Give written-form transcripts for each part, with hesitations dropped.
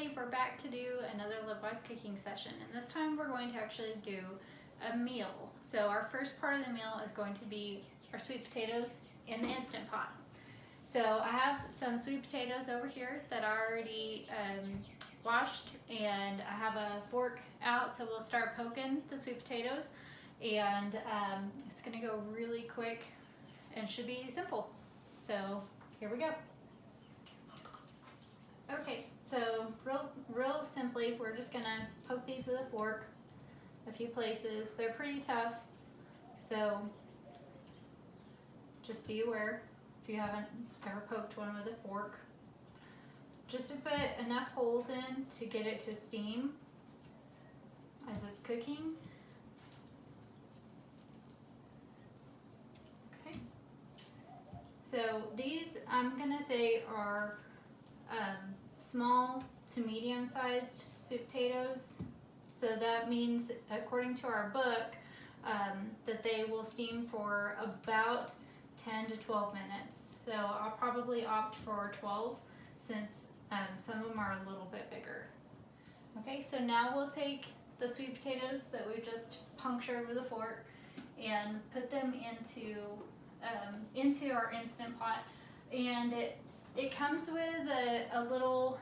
finally, we're back to do another LiveWise cooking session, and this time we're going to actually do a meal. So our first part of the meal is going to be our sweet potatoes in the Instant Pot. So I have some sweet potatoes over here that are already washed, and I have a fork out, so we'll start poking the sweet potatoes, and it's gonna go really quick and should be simple. So here we go. Okay, so real simply, we're just gonna poke these with a fork a few places. They're pretty tough, so just be aware if you haven't ever poked one with a fork. Just to put enough holes in to get it to steam as it's cooking. Okay, so these I'm gonna say are small to medium-sized sweet potatoes. So that means, according to our book, that they will steam for about 10 to 12 minutes. So I'll probably opt for 12 since some of them are a little bit bigger. Okay, so now we'll take the sweet potatoes that we just punctured with a fork and put them into our Instant Pot. And it comes with a little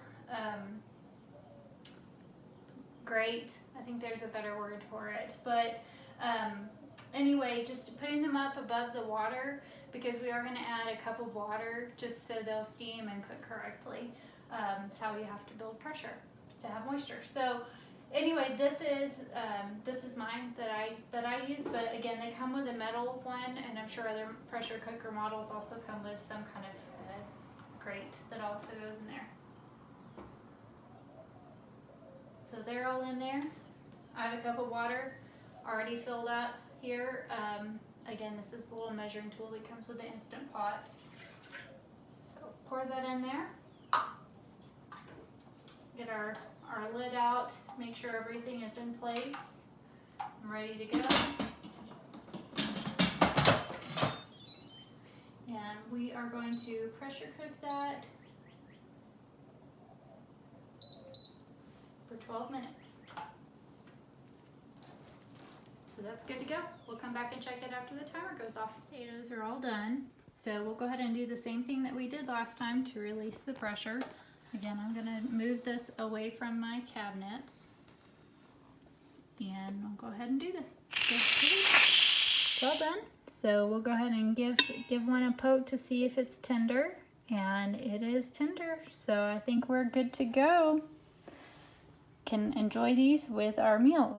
grate. I think there's a better word for it. But anyway, just putting them up above the water, because we are going to add a cup of water just so they'll steam and cook correctly. That's how you have to build pressure, to have moisture. So anyway, this is mine that I use, but again, they come with a metal one, and I'm sure other pressure cooker models also come with some kind of grate that also goes in there. So they're all in there. I have a cup of water already filled up here. Again, this is the little measuring tool that comes with the Instant Pot. So pour that in there. Get our lid out, make sure everything is in place. I'm ready to go. And we are going to pressure cook that for 12 minutes. So that's good to go. We'll come back and check it after the timer goes off. Potatoes are all done. So we'll go ahead and do the same thing that we did last time to release the pressure. Again, I'm gonna move this away from my cabinets, and I'll go ahead and do this. It's all done. So we'll go ahead and give one a poke to see if it's tender, and it is tender. So I think we're good to go. Can enjoy these with our meal.